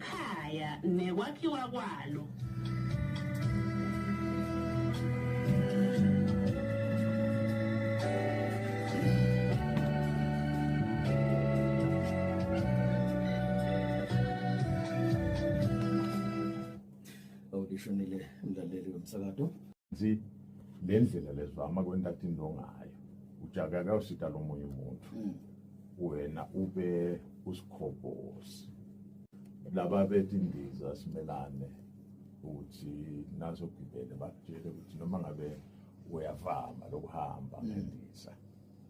ekhaya nekwakhiwa kwalo. Awudishonile umlaleli womsakazo nzi lendlela lezivama kwenta into ngayo ujakaka usita lomunye umuntu wena ube usikhobhosi laba betindiza simelane ukuthi naso gibele bakutshele ukuthi noma ngabe uyavama lokuhamba ngendiza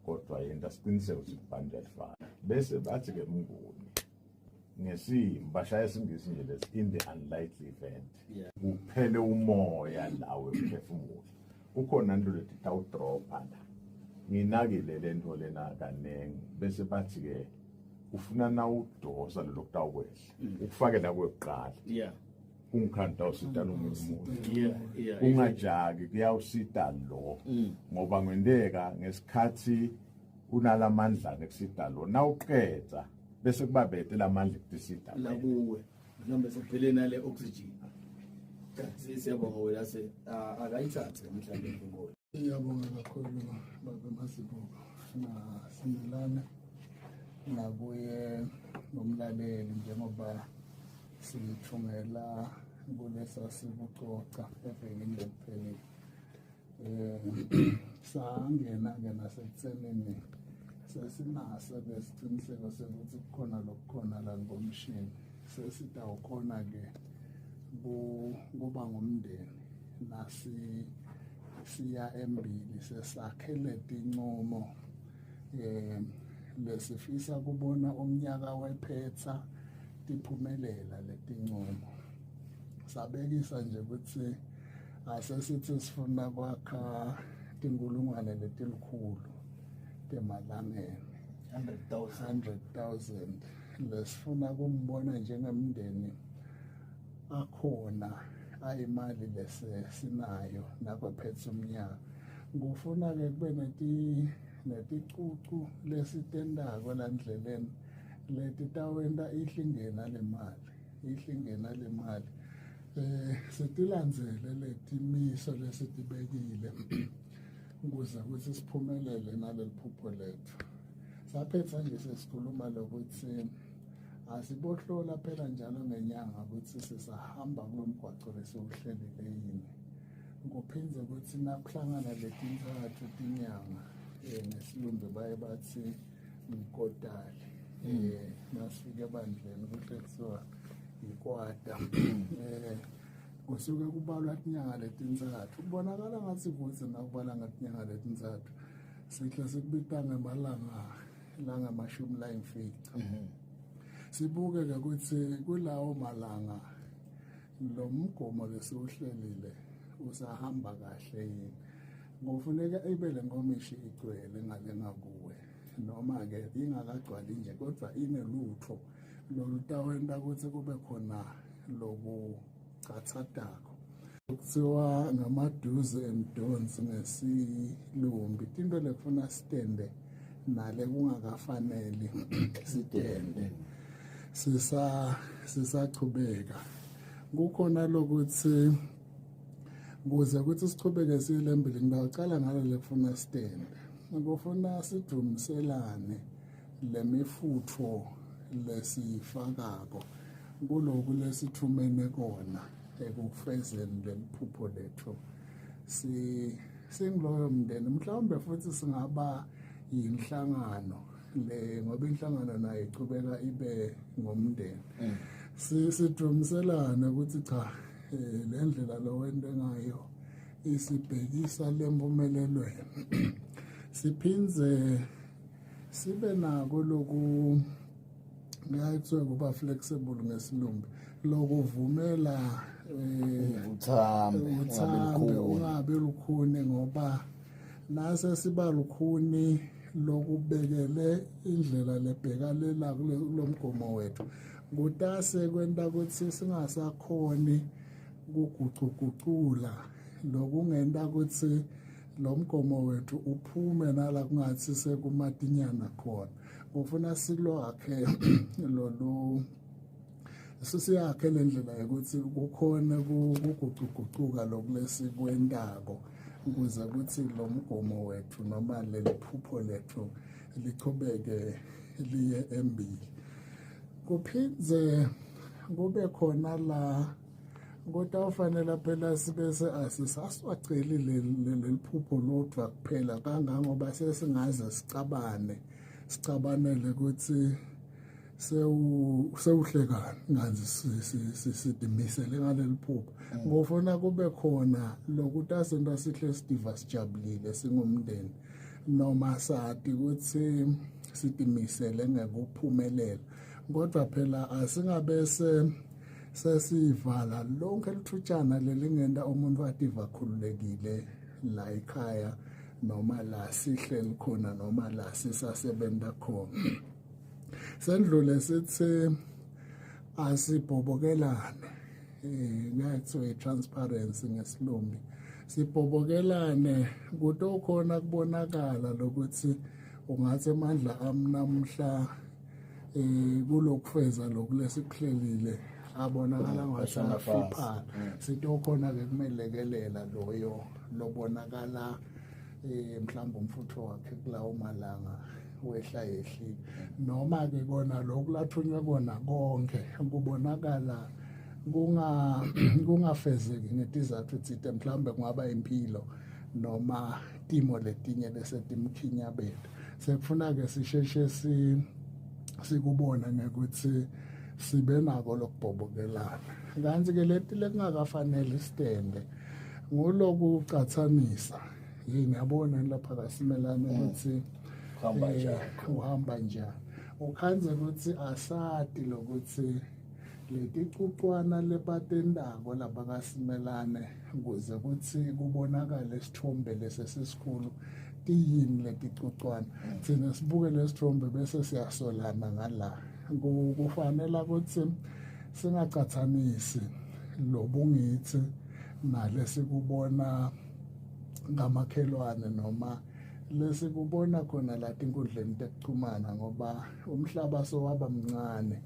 kodwa yenda siqiniseko ukuthi lifana bese bathi ke mnguni ngesimo bashaya singisi nje lesi in the unlikely event kuphele umoya lawe uphefumula ukhona into lethi tawudropa la nginakile lento lena kanengi bese bathi ke ufuna na udosa lo kutawukwehla ukufake la kweqala ungikhanda usita nomunye umuntu ungajaki kuyawusita lo ngoba ngwendeka ngesikhathi unalamandla ngekusita lo nawuqedza bese kubabethe lamandla kutisita la kuwe mhlawumbe sekuphele nale oxygen siyabonga wena akayithathe mhlawumbe ingoli. Ngiyabonga kakhulu baba Masibuko na simelana nakuye nomlaleli njengoba sithungela kulesa sibucoca ebhekini lephelile sangena ke nasekutsenini sesinaso ke isiqiniseko sokuthi kukhona lokukhona la ngomshini sesitawukhona ke kuba ngumndeni nasi siya embili sesakhele tincomo lesifisa kubona umnyaka wephetha tiphumelela letincomo sabekisa nje ukuthi asesithi sifuna kwakha tinkulungwane letilikhulu temalameni 100,000 lesifuna kumbona njengemndeni akhona ayimali lesinayo nakwephethe umnyaka ngufuna ke kube neticucu lesitendako landleleni leti tawenta ihlingena le mali sitilandzele letimiso lesitibekile ukuze ukuthi siphumelele naleliphupho lethu saphetha nje sesikhuluma lokuthi asibohlola phela njalo ngenyanga ukuthi sisahamba kulomgwaqo lesiwuhlelile yini kuphindze ukuthi nakuhlangana letintathu tinyanga ngesilumbi baye bathi mkotali nasifike ebandleni kuhle kuthiwa yikwata kusuke kubalwa tinyanga letintathu kubonakala ngathi kuthi nakubala ngatinyanga letintathu sihle sikubita ngemalanga langamashumi layimfica sibuke ke ukuthi kulawo malanga lo mgomo lesiwuhlelile usahamba kahle yini ngofuneka ibe le nkomishi igcwele ngale ngakuwe noma ke ingakagcwali nje kodwa inelutho lolutawenta ukuthi kube khona lokucathatako kuthiwa ngama-do's and don'ts ngesilumbi into lekufuna sitende nale kungakafanele sitende sisachubeka kukhona lokuthi kuze ukuthi sichubeke silembili ngidacala ngalo lekufuna sitende ngofuna sidumiselane lemifutho lesifakako kuloku lesithumene kona ekufezeni leliphupho lethu singiloyo mndeni mhlawumbe futhi singaba yinhlangano ngoba inhlangano nayo ichubeka ibe ngomndeni sidumiselane ukuthi cha le ndlela lo wente ngayo isibhekisa lempumelelweni siphindze sibe nako loku ngayithiwe kuba flexible ngesilumbi lokuvumela uthambe ungabe lukhuni ngoba nase siba lukhuni lokubekele indlela lebhekalela kulomgomo wethu kutase kwenta ukuthi singasakhoni kugucugucula lokungenta ukuthi lo mgomo wethu uphume nala kungathi sekumatinyana khona ufuna silwakhe sisiyakhe lendlela ukuthi kukhona ukuguquguquka lokulesikwendako ukuze ukuthi lo mgomo wethu noma leli phupho lethu liqhubeke liye embili. Kuphindze kube khona la kodwa ufanele phela sibese asisaswaceli leli phupho lodwa kuphela kangangoba sesingaze sicabanele ukuthi sewuhlekani ngazi sidimisele ngaleli phupho. Ngofuna kube khona lokuthi asenza sihle sidiva sijabulile singumndeni noma sathi ukuthi sidimisele ngekuphumelela kodwa phela asingabese sesivala lonke lithutshana lelingenda umuntu ativa khululekile la ekhaya noma la sihleli khona noma la sisasebenza khona. Sendlule sithi asibhobokelane ngathi transparency ngesilungu sibhobokelane kutokhona kubonakala lokuthi ungathi amandla amnamhla kulokufeza lokulesihlelile abonakala ngasafiphana sitokhona ke kumelekelela loyo lobonakala mhlawumbe umfutho wakhe kulawo malanga wehla yehli noma ke kona lokulathunywe kona konke kubonakala kungafezeki ngetizathu tsite mhlawumbe kungaba impilo noma timo letinye lesetimkhinya bethu sekufuna ke sisheshe sikubona ngekuthi sibe nako lokubhobokelana kanti ke leti lekungakafanele istende ngulokucathanisa ngiyabona lapha kasimelana ukuthi uhamba njani ukhanze ukuthi asati lokuthi leticucwana lebatendako lapha kasimelane ukuze ukuthi kubonakale isithombe lesesikhulu tiyini leticucwana thina sibuke lesithombe bese siyasolana ngala kufanele ukuthi singacathanisi lobungithi nalesikubona ngamakhelwane noma lesikubona khona la tinkundleni tekuchumana ngoba umhlaba sowaba mncane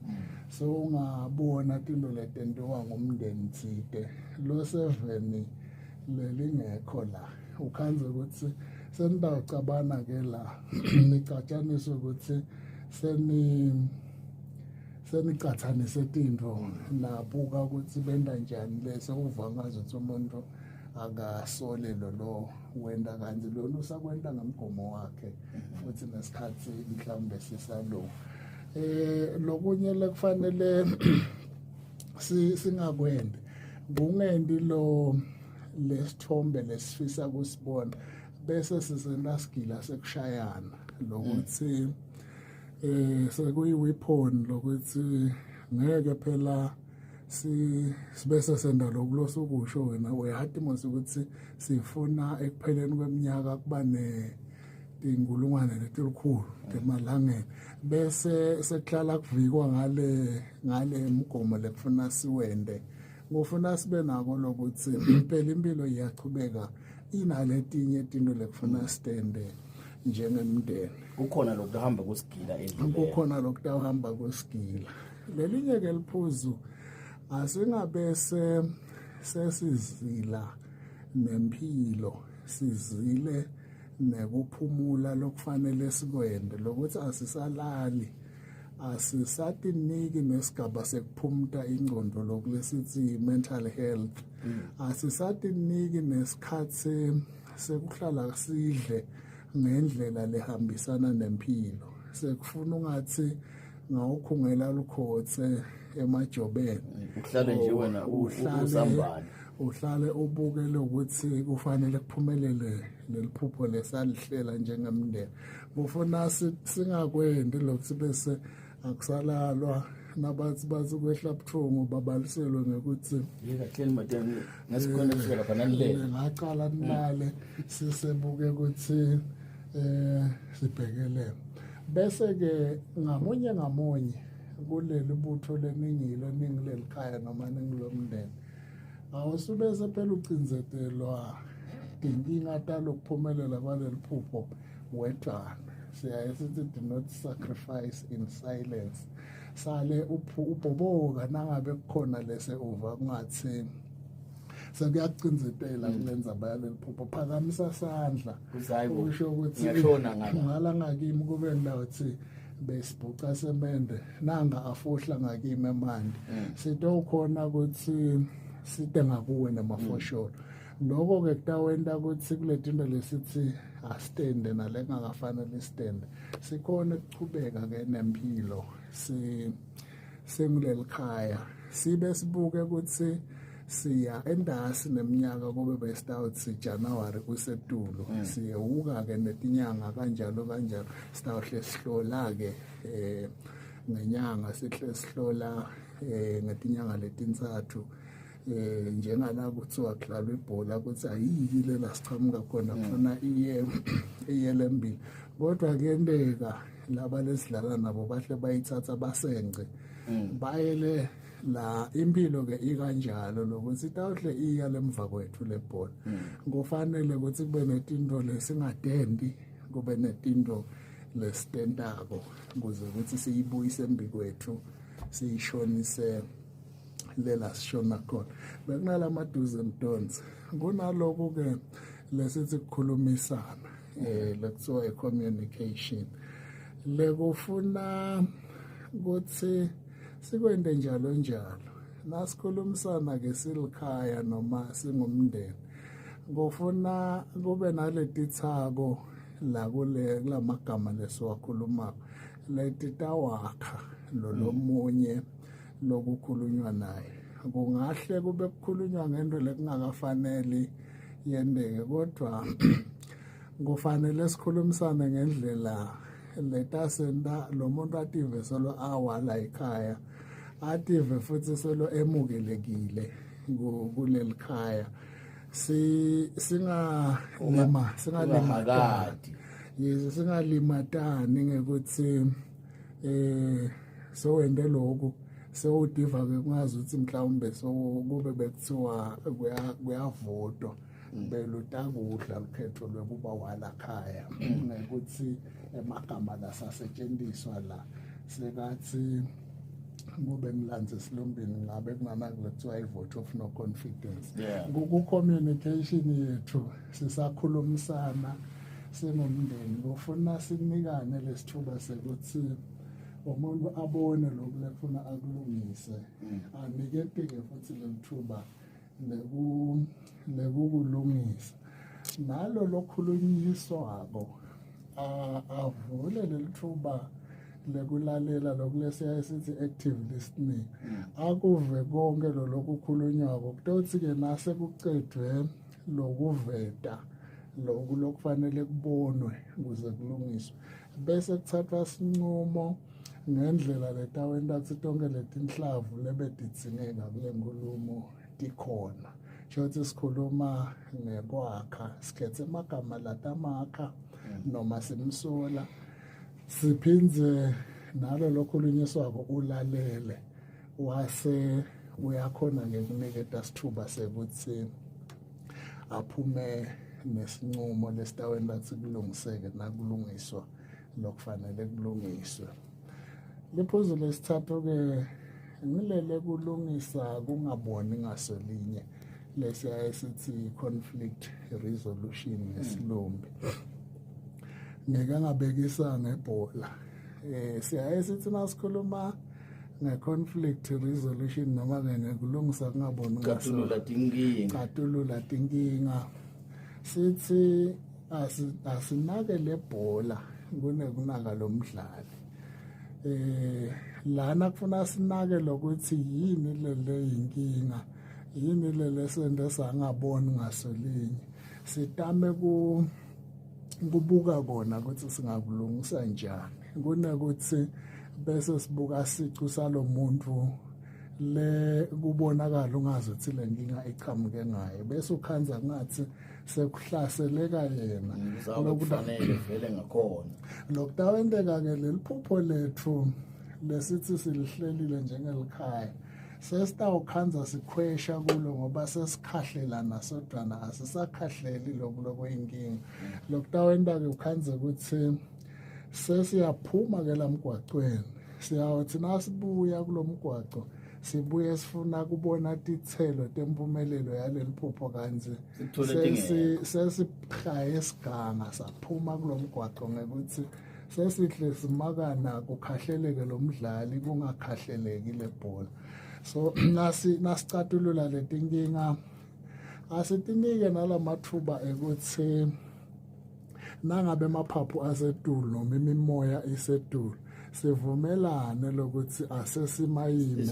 so ungabona into letentiwa ngumndeni tsite lo 7 lelingekho la ukhanze ukuthi senidawucabana ke la nicatshaniswe ukuthi senicathanise tintfo nabuka ukuthi benda njani lese uva ngazo ukuthi umuntu akasole lo wenda kanzi lona usakwenta ngamgomo wakhe futhi nesikhathi mhlawumbe sisalo lokunye lekufanele singakwendi kungendi lo lesithombe lesifisa kusibona bese sisenda sigila sekushayana lokuthi sekuyiweapon lokuthi ngeke phela sibese senda lokulosa ukusho wena uyathi mase ukuthi sifuna ekupheleni kweminyaka kuba inkulungwane letilikhulu emalangeni bese sekhlala kuvikwa ngale mgomo lekufuna siwende ngofuna sibe nako lokuthi impela impilo iyachubeka inaletinye izinto lekufuna stende njengemndeni kukhona lokuhamba kusigila endleleni kukhona lokuhamba kusigila lelinye ke liphuzu asingabese sesizila nempilo sizile nekuphumula lokufanele sikwende lokuthi asisalali asisatiniki nesigaba sekuphumta ingqondo lokulesithi mental health asisatiniki nesikhathi sekuhlala sidle ngendlela lehambisana nempilo sekufuna ungathi ngawukhungela lukhotse emajobeni uhlale nje wena usambane uhlale ubukele ukuthi kufanele kuphumelele leliphupho lesalihlela njengemndeni kufuna singakwendi lokuthi bese akusalalwa nabathi bathi kwehla buthongo babaliselwe ngekuthi yeka hleli madeni ngasikhona kusela lapha nalele ngaqala nale sisebuke ukuthi sibhekele bese ke ngamunye kuleli butho leningilo ningilelikhaya noma ningilomndeni awusubese phela ucinzetelwa inkinga talokuphumelela kwaleli phupho wedwana siyaye sithi do not sacrifice in silence sale ubhoboka nangabe kukhona lese uva kungathi sekuyacinzitela kulenza bayaleli phupho phakamisa sandla Kuzayibo, usho ukuthi ngiyashona ngala. ngala ngakimi kube ndawothi besibhuca semende nanga afohla ngakimi emandi sitokhona ukuthi site ngakuwe namafosholo lokho ke kutawenta ukuthi kuletinto lesithi astende nalengakafanele istende sikhona ukuchubeka ke nempilo senguleli khaya sibe sibuke ukuthi siya endasi neminyaka kube besitawuthi January kusetulo siyewuka ke netinyanga kanjalo sitawuhle sihlola ke ngenyanga sihle sihlola ngetinyanga letintsathu njengala kuthiwa kudlalwa ibhola ukuthi ayiki lela sichamuka khona kufuna iye lembili kodwa kuyenteka laba lesidlala nabo bahle bayithatha basenge bayele la impilo ke ikanjalo lokuthi tawuhle iya lemva kwethu lebhola ngofanele ukuthi kube netinto lesingadendi kube netinto lesitentako ukuze ukuthi siyibuyise embi kwethu siyishonise lela sishona khona bekunala maduze mdonsi kunaloko ke lesithi kukhulumisana lekuthiwa communication lekufuna ukuthi sikwende njalo nasikhulumisana ke silikhaya noma singumndeni ngofuna kube naletithako la kulamagama lesiwakhulumako letitawakha lomunye lokukhulunywa naye kungahle kube kukhulunywa ngento lekungakafanele yendeke kodwa kufanele sikhulumisane ngendlela letasenta lo muntu ative solo awala ekhaya ative futhi solo emukelekile kuleli khaya singalimatani ngekuthi sowende lokhu sewudiva ke kungazi ukuthi mhlawumbe kube bekuthiwa kuyavotwa belutakudla lukhetho lwekuba wala khaya ngekuthi emagama la sasetshenziswa la sekathi kube ngilanze silombini ngabe kunanakuthiwa i-vote of no confidence ku-communication yethu sisakhulumisana singumndeni kufuna sinikane lesithuba sekuthi umuntu abone lokhu lekufuna akulungise anikeke futhi lelithuba lekukulungisa nalo lokhulunyiswako avule lelithuba lekulalela lokulesiya esithi active listening akuve konke lokukhulunywako kutothi ke nase kucedwe lokuveta lokufanele kubonwe ukuze kulungiswe bese kuthathwa isinqumo ngendlela letawenta ukuthi tonke letinhlavu lebedidingeka kule nkulumo tikhona shothi sikhuluma ngekwakha sikhethe amagama latamakha noma simsola siphindze nalo lokhulunyiswako ulalele wase uyakhona ngekuniketa sithuba sekuthi aphume nesinqumo lesitawenta ukuthi kulungiseke nakulungiswa lokufanele kulungiswe liphuzu lesithathu ke ngilele kulungisa kungaboni ngasolinye lesiya esithi conflict resolution ngesilumbi ngeke ngabekisa ngebhola siya esithi nasikhuluma nge-conflict resolution noma ngekulungisa kungaboni ngasolinye tinkinga sithi asinake lebhola kunekunaka lomdlali lana kufuna sinake lokuthi yini lele inkinga yini lele sento sangaboni ngasolinye sitame kubuka kona ukuthi singakulungisa njani kunokuthi bese sibuka sicu salomuntu le kubonakala ungazi ukuthi le nkinga iqhamuke ngayo bese ukhanza ngathi sekuhlaseleka yena lokufanele vele ngakhona lokutawenteka ke leliphupho lethu lesithi silihlelile njengelikhaya sesitawukhanza sikhwesha kulo ngoba sesikhahlelana sodwana asisakhahleli lokuyinkinga lokutawenta ke ukhanze ukuthi sesiyaphuma ke lamgwaqweni siyawathi nasibuya kulomgwaqo sibuye sifuna kubona tithelo tempumelelo yaleli phupho kanje sesiphaye siganga saphuma kulomgwaqo ngekuthi sesihle simakana kukhahleleke lo mdlali kungakhahleleki lebhola. So nasicatulula letinkinga asitinike nalamathuba ekuthi nangabe emaphaphu asedulu noma imimoya isedulu sivumelane lokuthi asesimayime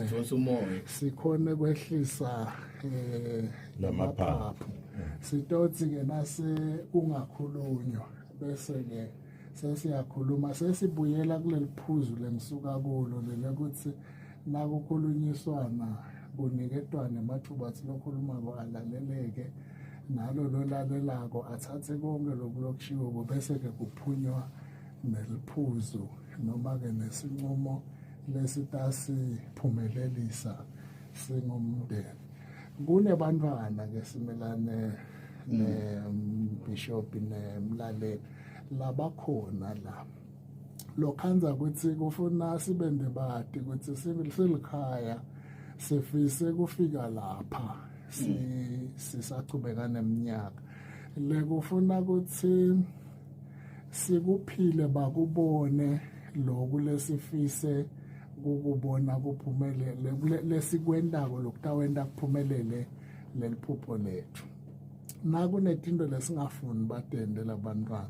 sikhone kwehlisa lamaphaphu sitothi ke nase kungakhulunywa bese ke sesiyakhuluma sesibuyela kuleli phuzu lengisuka kulo lelekuthi nakukhulunyiswana kuniketwane amathuba athi lokhuluma kwalaleleke nalo lolalelako athathe konke lokushiwo bese ke kuphunywa neliphuzu noma ke nesinqumo lesitasi-phumelelisa singumndeni. Kunebantwana ke simelane nebishop nemlaleli labakhona la lokhanza ukuthi kufuna sibende badi ukuthi silikhaya sifise kufika lapha sisachubeka neminyaka le kufuna ukuthi sikuphile bakubone lokhu lesifise ukubona kuphumelele lesikwendako lokutawenda kuphumelele leliphupho lethu. Nakunetinto lesingafuni batende labantwana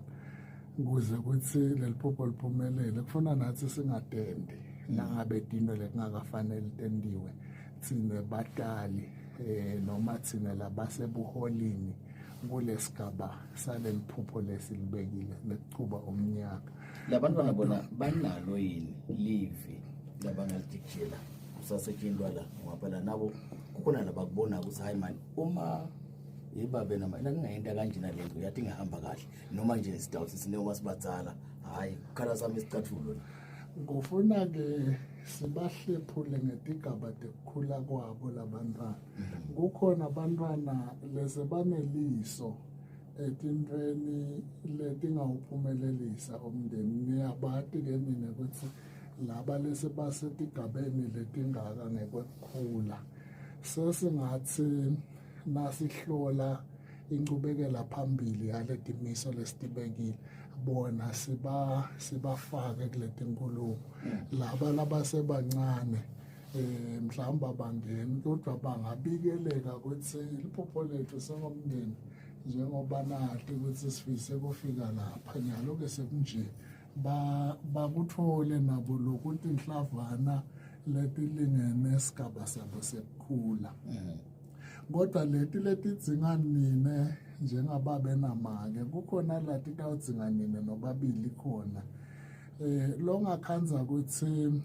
ukuze ukuthi leliphupho liphumelele kufuna nathi singatendi nangabe tinto lekungakafanele tendiwe thina batali noma thina labasebuholini kulesigaba saleliphupho lesilibekile lekuchuba umnyaka. Labantwana bona banalo yini live labangalidijela kusasetshenzwa la ngoba nabo kukhona labakubona ukuthi hayi man uma yibabe nama ngingayenda kanjena lento yathi ngihamba kahle noma nje sidawuthi sinoma sibatsala hayi khala sami isicathulo ngofuna ke sibahlephule ngetigaba tekukhula kwabo labantwana. Kukhona abantwana lese baneliso etintweni letingawuphumelelisa umndeni. Niyabati ke mina ukuthi laba lese basetigabeni letingaka ngekwekhula sesingathi nasihlola incubekela phambili yale timiso lesitibekile bona sibafake kuleti nkulumo laba labasebancane mhlawumbe abangeni kodwa bangabikeleka ukuthi iphupho lethu singomndeni njengoba nathi ukuthi sifise kufika lapha nyalo ke sekunje bakuthole nabo lokuthi inhlavana letilingene sigaba sabo sekukhula. Kodwa letidzinga nine njengababe namake kukhona lati tawudzinga nine nobabili khona longakhanza ukuthi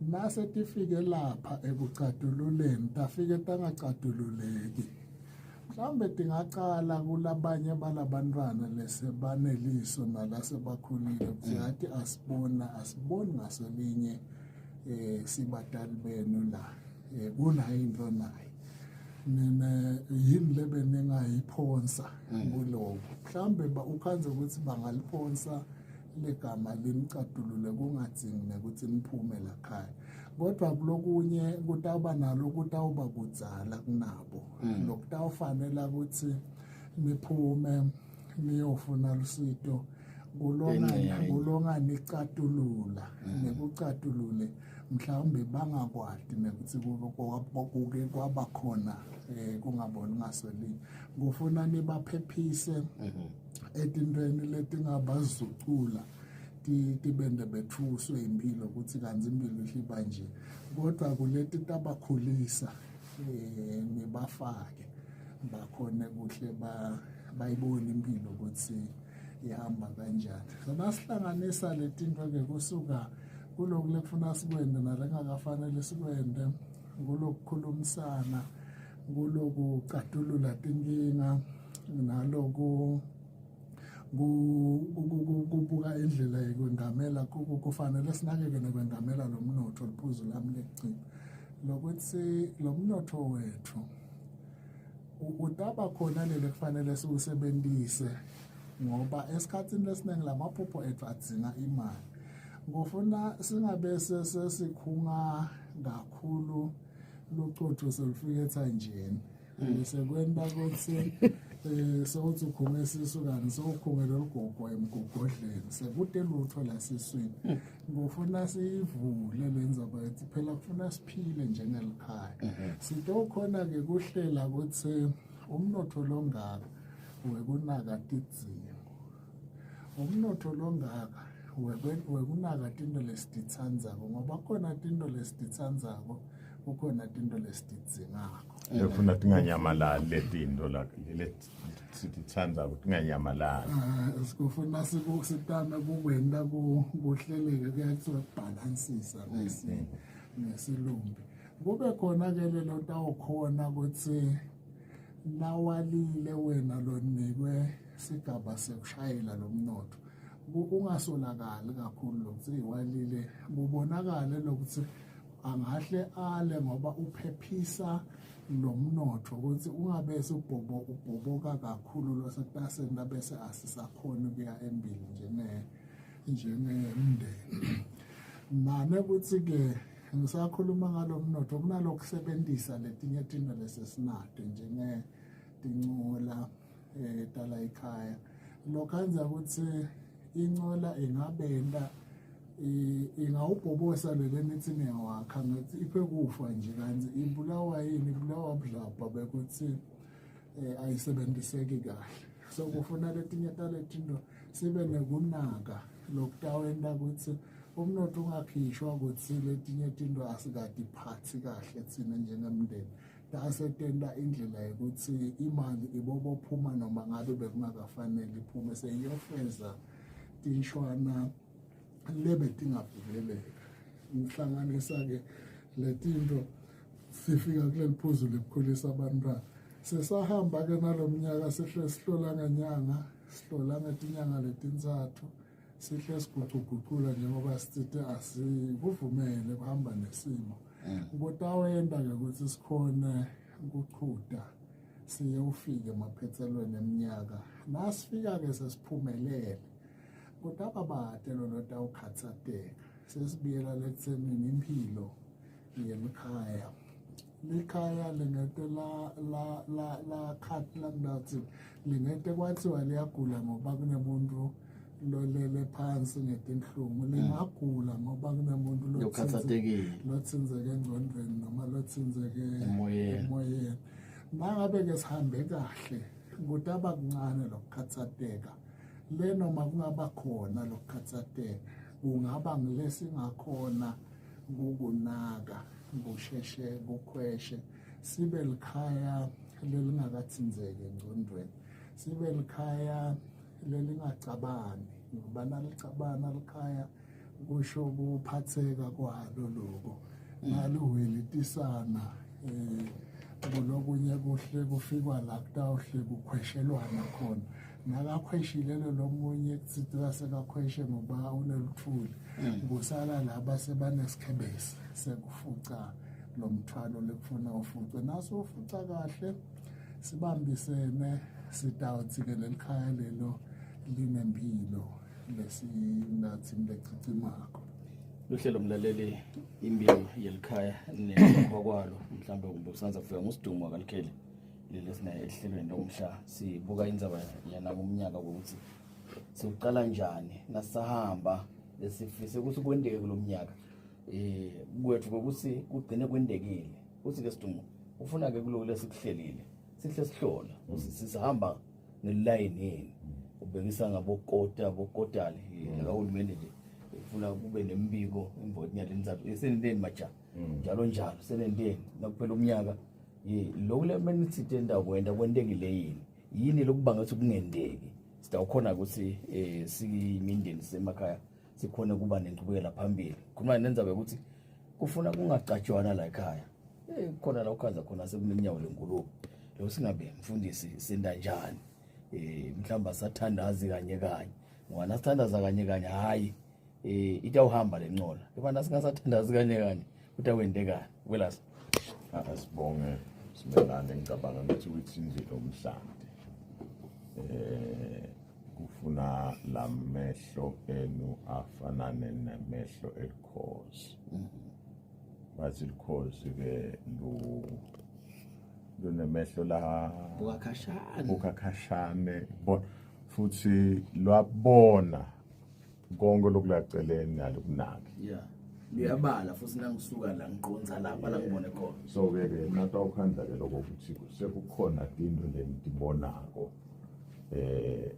nase tifike lapha ekucatululeni tafike tangacatululeki mhlawumbe tingacala kulabanye balabantwana lesebaneliso nalasebakhulile kuyathi asiboni ngasolinye sibatali benu la kunayinto nayo mina yini lebe ningayiphonsa kuloko mhlambe ukhanze ukuthi bangaliphonsa legama limcatulule kungadzingi ukuthi niphume la khaya kodwa kulokunye kutawuba nalo kutawuba kudzala kunabo lokutawufanele ukuthi niphume niyofuna lusito kulonga nicatulula nekucatulule mhlawumbe bangakwadi nekuthi kuke kwabakhona kungaboni ngasolinye ngufuna nibaphephise etintweni letingabazucula tibende bethuswe impilo ukuthi kanzi impilo ihliba nje kodwa kuleti tabakhulisa nibafake bakhone kuhle bayibona impilo ukuthi ihamba kanjani. So nasihlanganisa letinto ke kusuka kuloku lekufuna sikwende nalengakafanele sikwende kulokukhulumisana kulokucatulula tinkinga naloku kubuka indlela yokwengamela kufanele sinakeke nekwengamela lo mnotho liphuzu lami lekugcina lokuthi lo mnotho wethu utaba khona lele kufanele siwusebenzise ngoba esikhatsini lesiningi lamaphupho ethu adzinga imali ngofuna singabe sesikhunga kakhulu locotho selufika ethanjeni sekwenta ukuthi sewuthi ukhunge isisu kanti sewukhungela olugogo emgogodleni sekude lutho la siswini ngofuna sivule lendzaba ethi phela kufuna siphile njengelikhaya sinto khona ke kuhlela ukuthi umnotho longaka wekunaka tidzingo umnotho longaka wekunaka tinto lesititsandzako ngoba khona tinto lesititsandzako kukhona tinto lesitidzingako efuna tinganyamalali letinto lesititsandza tinganyamalali sikufuna sitame kukwenta kuhleleke kuyathiwa kubhalansisa ngesilumbi kube khona ke lelo tawukhona ukuthi nawalile wena lonikwe sigaba sekushayela lomnotho ungasolakali kakhulu lokuthi iwalile kubonakala lokuthi angahle ale ngoba uphephisa lomnotho ukuthi ungabe ubhoboka kakhulu losetaseni bese asisakhona ukuya embili njengemndeni mane ukuthi ke ngisakhuluma ngalomnotho kunalokusebenzisa letinye izinto lesesinato tincola tala ekhaya lokhanza ukuthi incola ingabenda ingawubhobosa lemithi newakha ngathi iphe kufa nje kanti ibulawa yini ibulawa budlabha bekuthi ayisebenziseki kahle so kufuna letinye taletinto sibe nekunaka lokutawenda ukuthi umnotho ungakhishwa ukuthi letinye izinto asikade iphathi kahle thina njengemndeni tasetenda indlela yokuthi imali ibobophuma noma ngabe bekungakafanele iphume seyiyofeza tinshwana lebe tingavikeleka ngihlanganisa ke letinto sifika kuleli phuzu lokukhulisa abantwana sesahamba ke nalomnyaka sihle sihlola ngenyanga sihlola ngetinyanga letintsathu sihle siguquguqula njengoba sithi asikuvumele kuhamba nesimo kutawenda ke ukuthi sikhona ukuqhuda siye ufike emaphethelweni eminyaka nasifika ke sesiphumelele kutaba bade lona tawukhathateka sesibiyela lekuthenini impilo yelikhaya likhaya lingete la khathi lakunathi lingete kwathiwa liyagula ngoba kunemuntu lolele phansi ngetinhlungu lingagula ngoba kunemuntu lotsinzeke engqondweni noma lotsinzeke emoyeni mangabe ke sihambe kahle kutaba kuncane lokukhathateka le noma kungaba khona lokukhathateka kungaba ngilesingakhona kukunaka kusheshe kukhweshe sibe likhaya lelingakatsinzeki engqondweni sibe likhaya lelingacabani ngoba nalicabana likhaya kusho kuphatheka kwalo lokho naluwelitisana kulokunye kuhle kufikwa la kutawuhle kukhweshelwana khona nakakhweshilelo lomunye kutsitwa sekakhweshe ngoba uneluthuli kusala laba sebanesikhebesi sekufuca lomthwalo lekufuna ufuce naso ufuca kahle sibambisene sitawuthi ke lelikhaya lelo linempilo lesinathi lecicimako luhlelo mlaleli impilo yelikhaya nekho kwalo mhlambe kubusanza kufika ngusidumo kalikheli lelesina ehlelweni lomhla sibuka indzaba yana kumnyaka ukuthi siqala njani nasahamba lesifise ukuthi kwendeke kulomnyaka kwethu ukuthi kugcine kwendekile uthi ke sidumo ufuna ke kuloko lesikuhlelile sihle sihlola sisahamba ngeline yini ubekisa ngabokotali akahulumeni nje ufuna kube nembiko imvoti nyalenzayo esenenteni maja njalo njalo senenteni nakuphela umnyaka lokule menithite ndakwenda kwendekile yini lokubanga ukuthi kungendeki sitawukhona ukuthi simindeni semakhaya sikhona kuba nenqubekela phambili khona nenzabe ukuthi kufuna kungacatshwana la ekhaya khona la ukhanza khona sekuneminyawo lenkulumo lo singabe mfundisi senda njani mhlamba sathandazi kanye ngoba nasithandaza kanye hayi itawuhamba lencola kepha singasathandazi kanye utawendekani welasi asibonge simelane ngicabanga ukuthi uyithinzile umhlanje ufuna lamehlo enu afanane nemehlo elikhozi bathi likhozi ke lunemehlo la bukakhashane futhi lwabona konke lokulaceleni nalokunaki luyabala futhi nangisuka la ngiqonza lapha la ngibone khona so ke nato ukhanda ke lokho ukuthi sekukhona into lentibonako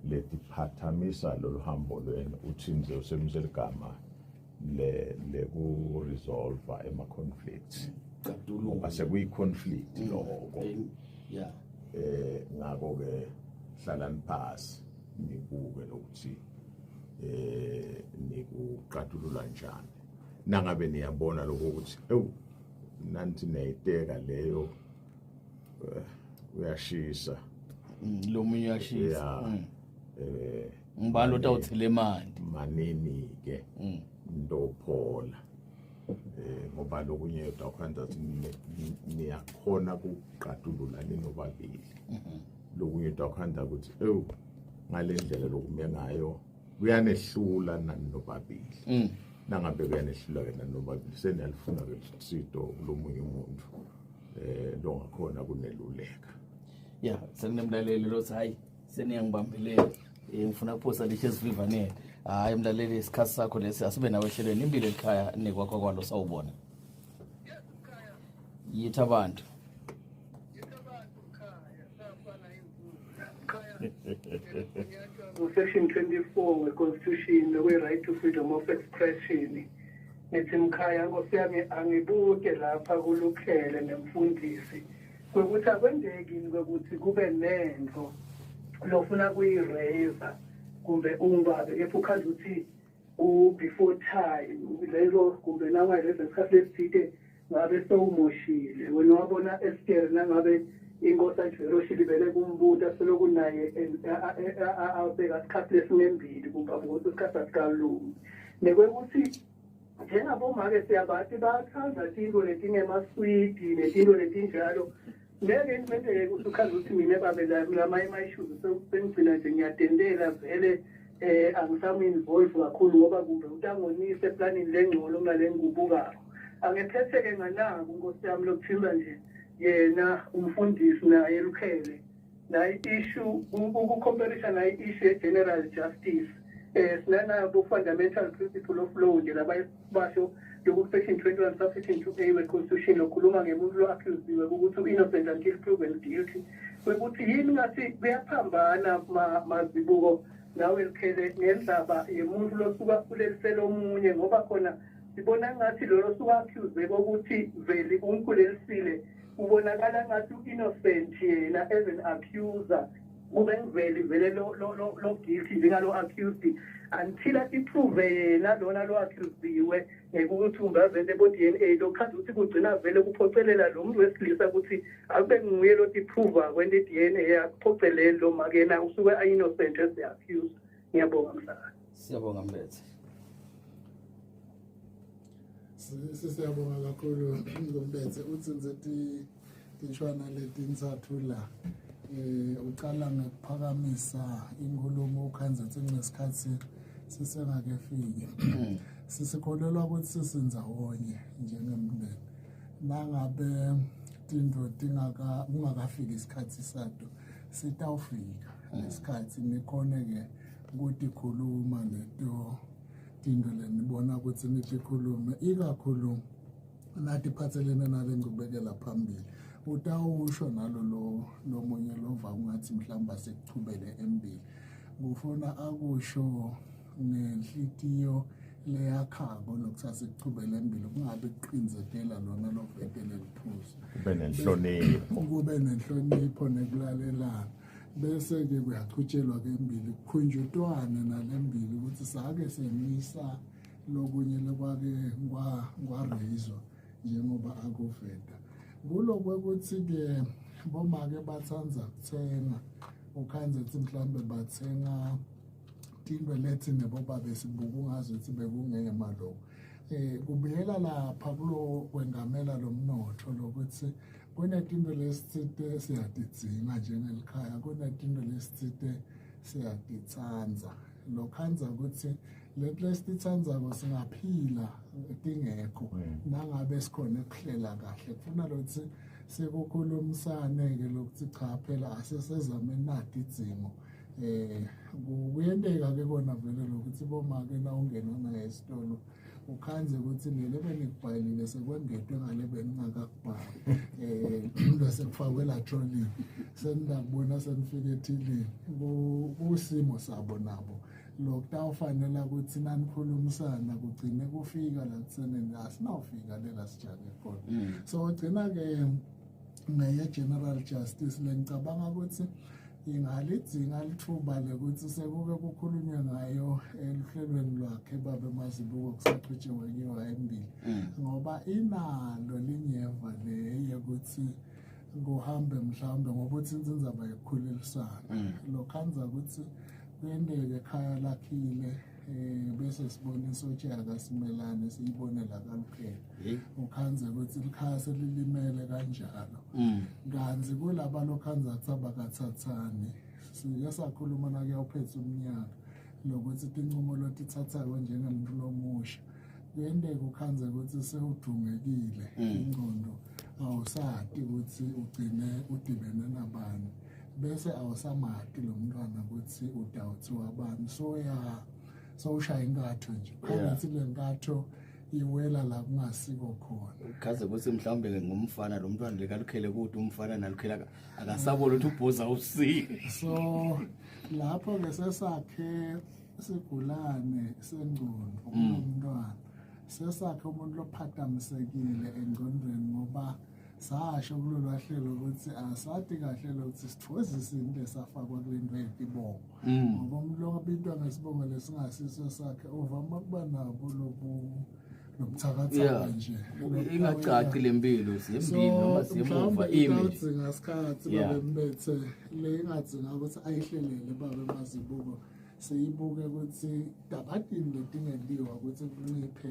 letiphathamisa loluhambo lwenu uthi nje usebenzisa igama le ku resolve ema conflicts ngoba sekuyi conflict lokho ngako ke hlalani phasi nibuke lokuthi nikuqatulula njani nangabe niyabona lokho ukuthi nanti nayiteka leyo uyashisa lo munye uyashisa ngibalo tawuthile manje manini ke ndophola ngoba lokunye udakhanda niyakhona ukuqatulula ninobabili lokunye udakhanda ukuthi ngale ndlela lokume ngayo kuyanehlula nanobabili nangabe kuyanehlula ke nanobabili seniyalifuna ke isito lomunye umuntu longakhona kuneluleka sekunemlaleli lothi hayi seniyangibambelela ngifuna kuphosa lishe esivivanele hayi mlaleli isikhathi sakho lesi asibe nawe ehlelweni impilo ekhaya nekwakho kwalo sawubona yithi abantu Section 24 we-Constitution we-right to freedom of expression nithi mkhaya nkosi yami angibuke lapha kulukhele nemfundisi kwekuthi akwendekini kwekuthi kube nento lofuna kuyireza kumbe ungabe if ukhazi uthi before time lezo kumbe nangalezo isikhathi lesithike ngabe sewumoshile wena wabona Esther nangabe inkosi ayiveroshile ibele kumbuta seloku naye abeka isikhathi lesinembili kumbe ukuthi isikhathi asikalungi nekwekuthi njengabomake siyabathi bayathanda into letingemaswidi netinto letinjalo ngeke ngibenzeke ukuthi ukhazi ukuthi mina babe lama-issues sengigcina nje ngiyadendela vele angisam-involve kakhulu ngoba kumbe utangonise eplanini lengcono kunale ngikubukako angiphethe-ke nganako nkosi yami lokuthimba nje yena umfundisi naye elukhele naye i-issue ukucomparisa naye i-issue ye-general justice sinanabo fundamental principle of law nje labasho section 21 subsection 2A we-constitution lokhuluma ngemuntu lo-accusiwe ukuthi u-innocent until proven guilty kwekuthi yini ngathi kuyaphambana mazibuko nawe likhele ngendaba yemuntu losuka kulelisela omunye ngoba khona sibona ngathi lolo suka accuse kokuthi vele umkhulelisile ubonakala ngathi u-innocent yena as an accuser kube vele lo guilty njengalo accused until iprove yena lona lo accusiwe ngekuthi ungavele bo-DNA lokhazi ukuthi kugcina vele kuphocelela lo muntu wesilisa ukuthi akube nguye lo iprove kwento i-DNA yakuphocelele lo makena usuke a-innocent as the accused. Ngiyabonga mhlaka. Siyabonga Mbethe. Siyabonga kakhulu Mbethe uthi nje tishwana letintsathu la uqala ngokuphakamisa inkulumo ukhanza ngesikhathi sisengakefiki sisikholelwa ukuthi sisindzawonye njengemndeni nangabe tinto ungakafiki isikhathi sato sitawufika isikhathi nikhone ke ukuthi khuluma leto tinto lenibona ukuthi nikhulume ikakhulu nathi phathelene nale ngqubekela phambili utawusho nalo lo munye lova ungathi mhlamba sekuchubele embili ngufuna akusho nenhlitiyo leyakhabo lokusase kuchubele embili kungabe kuqinzetela lona lovetele liphuzu kube nenhlonipho nekulalelana bese ke kuyachutshelwa ke embili kukhunjutwane nalembili ukuthi sake semisa lokunye lekwake ngwarezwa njengoba akuveta kulokwekuthi-ke bomake bathanza kuthenga ukhanze ukuthi mhlawumbe bathenga tinto lethi nebobabe sibuka ungazi ukuthi bekungeke maloko kubuyela lapha kulo kwengamela lo mnotho lokuthi kunetinto lesithite siyadidzinga njengelikhaya kunetinto lesithite siyaditsanza lokhanza ukuthi lesititsanzako singaphila tingekho nangabe sikhona ekuhlela kahle kufuna lokuthi sekukhulumisane-ke lokuthi cha phela asesezame nadi idzimo kuyenteka-ke kona vele lokuthi bomake na ungena naye esitolo ukhanze ukuthi lele benikubhalile sekwengedwe ngale beningakakubhali bese kufakwe la trolling seningakubona senifike ethilini kusimo sabo nabo lokutawufanele ukuthi nanikhulumisana kugcine kufika la kutseneni asinawufika lela sijake khona so ugcina-ke ngeye-general justice lengicabanga ukuthi ingalidzinga lithuba lekuthi sekuke kukhulunywe ngayo eluhlelweni lwakhe babe mazibuko kusachitshiwe kiyo embili ngoba inalo linyeva leyekuthi kuhambe mhlawumbe ngoba uthi inzaba yekukhulelisana lokhanza ukuthi kwendeke ekhaya lakhile bese sibona isotshi akasimelane siyibone la kalukhela ukhanza ukuthi likhaya selilimele kanjalo kanzi kulaba lokhanza kuthaba kathathane sike sakhuluma nake uphethe umnyaka lokuthi inqumo lotithathayo njengomuntu lomusha kwendeke ukhanza ukuthi sewudungekile ingqondo awusati ukuthi ugcine udibene nabani bese awusamati lo mntwana ukuthi udawuthi wabani so ushaya inkatho nje kangathi le nkatho iwela la kungasiko khona kaze ukuthi mhlawumbe ngumfana lo mntwana lekalukhele ukuthi umfana nalukhela akasabona ukuthi ubhoza usike so lapho ke sesakhe isigulane sengcondo umntwana sesakhe umuntu lophathamisekile engqondweni ngoba sasho kulolu hlelo ukuthi asati kahle lokuthi sithozise into esafakwa kwento yibongo ngoba umuntu lokubintwa ngesibongo lesingasiso sakhe uvama kuba nabo lobuthakathaka nje ingacaci lempilo siyembili noma siyemuva image ngasikhathi babembethe le ingadzinga ukuthi ayihlelele babe mazibuko siyibuke ukuthi dabadini letingentiwa ukuthi kunciphe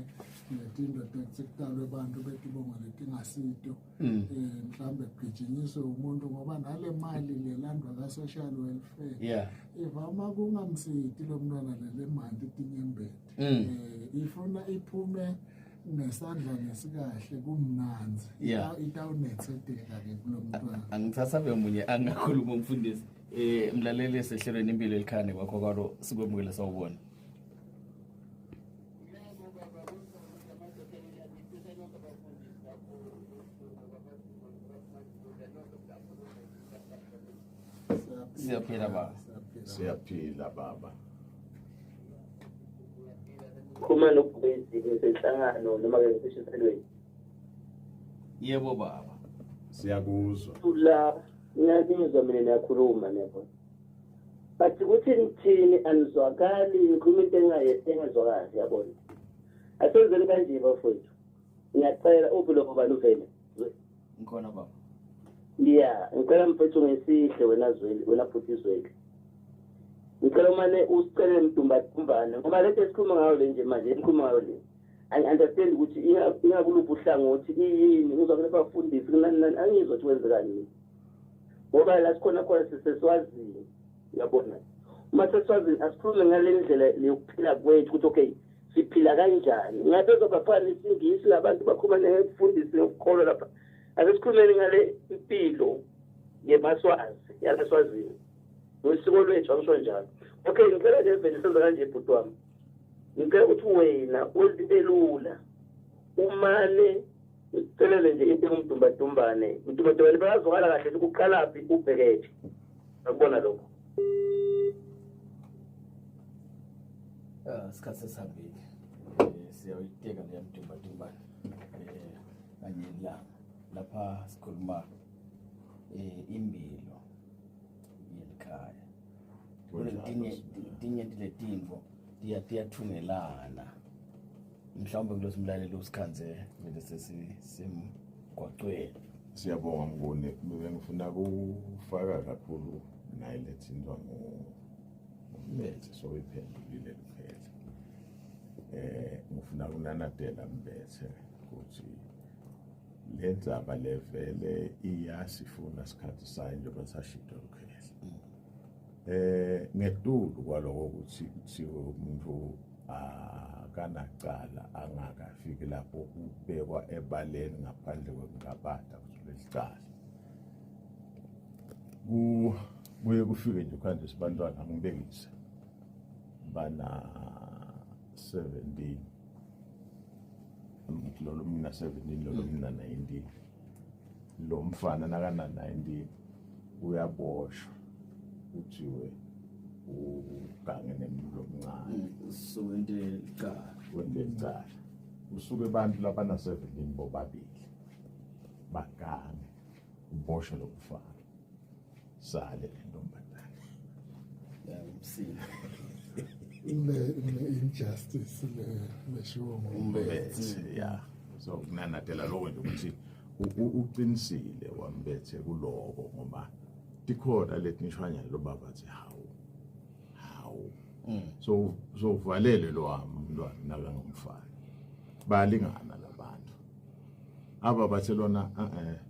letinto tethi kutalwe abantu betibongo letingasito mhlambe kugijinyiswe umuntu ngoba nale mali lelandwa ka-social welfare ivama kungamsiti lo mntwana lele mali tinyembeti ifuna iphume nesandla nesikahle kumnanzi itawunethedeka-ke kulo mntwana angisasabe munye angakhuluma umfundisi mlaleli esehlelweni impilo elikhane kwakho kwalo sikwemukela sawubona siyaphila baba kuma nokubhezile senhlangano noma ke ngishiselweni yebo baba siyakuzwa la ngiyabizwa mina niyakhuluma yabo bathi ukuthi ngithini anizwakali ngikhuluma into engezwakali yabona asenzeni kanje bafowethu ngiyacela uphilo bobani uvele ngikhona baba ngicela mfethu ngesihle wena futhi izwele ngicela manje usicele mdumbadumbane ngoba lethe sikhuluma ngayo le nje manje sikhuluma ngayo le understand ukuthi ingakuluphi uhlangothi yini ngizokule bafundisi nani angizwa ukuthi wenzekani ngoba la sikhona siseswazini yabona uma seswazini asikhulume ngale ndlela yokuphila kwethu ukuthi okay siphila kanjani ngabe zobaphana isingisi labantu bakhuluma ngefundisi ngokukholwa lapha asikhulumeni ngale impilo yemaswazi yalaswazini nosiko lwethu angisho njalo okay ngicela nje vele senza kanje ibhuti wami ngicela ukuthi wena uzibelula umane ucelele nje into umdumbadumbane bayazwakala kahle ukuthi kuqalaphi ubhekethe akubona lokho isikhathi sesihambile siyayiteka leya mdumbadumbane kanye la lapha sikhuluma impilo yelikhaya kuletinye letinto tiyathungelana mhlawumbe kulosimlaleli usikhanze vele sesimgwaqweni siyabonga Mnguni ngifuna kufaka kakhulu naye lethintwa ngumbethe soyiphendulile kuphela ngifuna kunanadela Mbethe ukuthi le ndzaba levele iyasifuna isikhathi sayo njengoba sashidwa kuphela ngetulu kwaloko ukuthi kuthiwe umuntu akanaqala angakafiki lapho kubekwa ebaleni ngaphandle kwengabada kusulecala kuye kufike nje khanje sibantwana ngibekise bana 17 lolo mina 17 lolo mina 19 lo mfana nakana 19 uyaboshwa uthiwe ugange nemilo omncane wendecala usuke abantu labana 17 bobabili bagange uboshwe lokufana sale lentombazane yamsini ile injustice le shiwo umbethe ya so kunanathela lokho nje ukuthi uqinisile wambethe kuloko ngoba tikhona letinishwanya lo baba athi hawu so valele lo umntwana nakangumfana bayalingana labantu aba bathe lona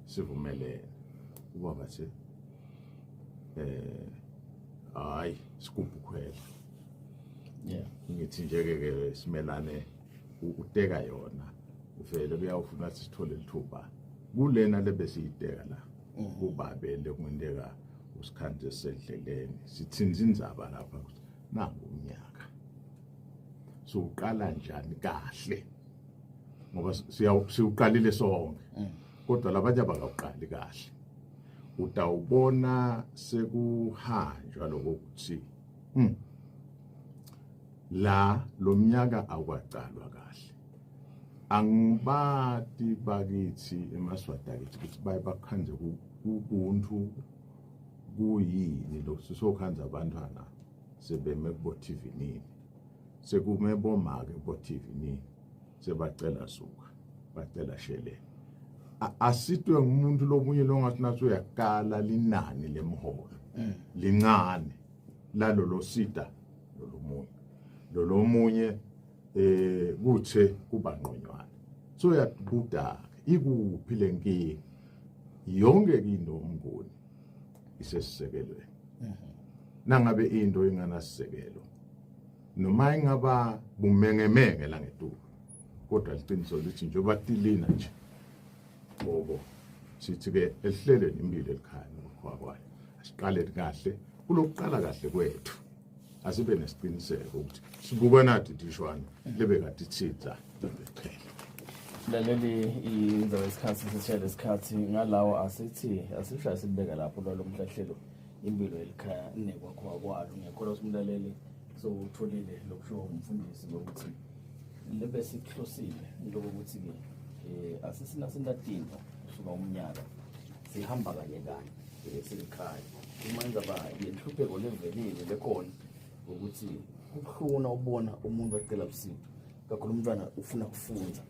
sivumelene uba bathe hayi sikuphi khwela ngithi nje ke simelane uteka yona uvele kuyawufuna sithole lithuba kulena lebesiyiteka la ubabele kungenteka usikhande esedleleni sithinza indzaba lapha nangu umnyaka so uqala njani kahle ngoba siyuqalile sonke kodwa labanye abakaqali kahle utawubona sekuhanjwa lokuthi la lo mnyaka akwaqalwa kahle angibati bakithi emaswati akithi ukuthi baye bakhanze kubuntu kuyini lo sisokhanza abantwana sebeme kubo TV nini sekume bomake kubo TV nini sebacela suka bacela shele asitwe ngumuntu lomunye longathi nathi uyakala linani lemholo lincane lalo losida lo munye kuthe kuba ngqonywana so yabuda ikuphi lenkingi yonke into umngoni isesisekelweni nangabe into inganasisekelo noma ingaba bumengemenge la ngetulu kodwa liqiniso lithi nje batilina nje bobo sithi ke elihleleni impilo elikhaya nokwakwayo asiqale kahle kulokuqala kahle kwethu asibe nesiqiniseko ukuthi sibuka nathi dishwana lebe kade thitha phela laleli indaba yesikhathi sesishaya lesikhathi ngalawo asithi asishaya sibeka lapho lo mhlahlelo impilo elikhaya nekwakho kwalo ngiyakholwa umlaleli so utholile lokusho umfundisi ukuthi lebe sihlosile into ukuthi ke asisina sindatinto kusuka umnyaka sihamba kanye selikhaya imanza ba yenhlupheko levelile lekhona ukuthi kukhona ubona umuntu acela usizo kakhulu umntwana ufuna kufunda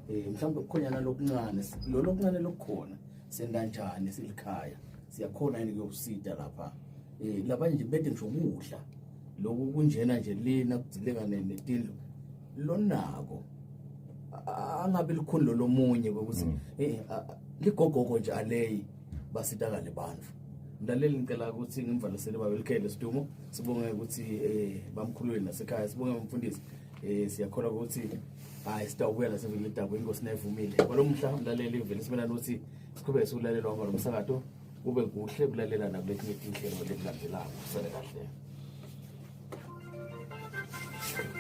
mhlawumbe kukhona lokuncane lokuncane lokukhona senda njani silikhaya siyakhona yini kuyosida lapha labanye nje bede ngisho ukudla lokhu kunjena nje lena kudzileka netindlu lonako angabe likhona lomunye ukuthi ligogoko nje aleyi basitakale bantfu mlaleli ngicela ukuthi ngimvalisele babelikhele sidumo sibonge ukuthi bamkhulule nasekhaya sibonge umfundisi siyakhona ukuthi hayi sitawubuya la sevele idabo inkosi nayivumile kwalomhla mlaleli vele simelana ukuthi siqhubeke sikulalelwa ngalo msakato kube kuhle kulalela nakulethi inhlelo lekulandelayo kusale kahle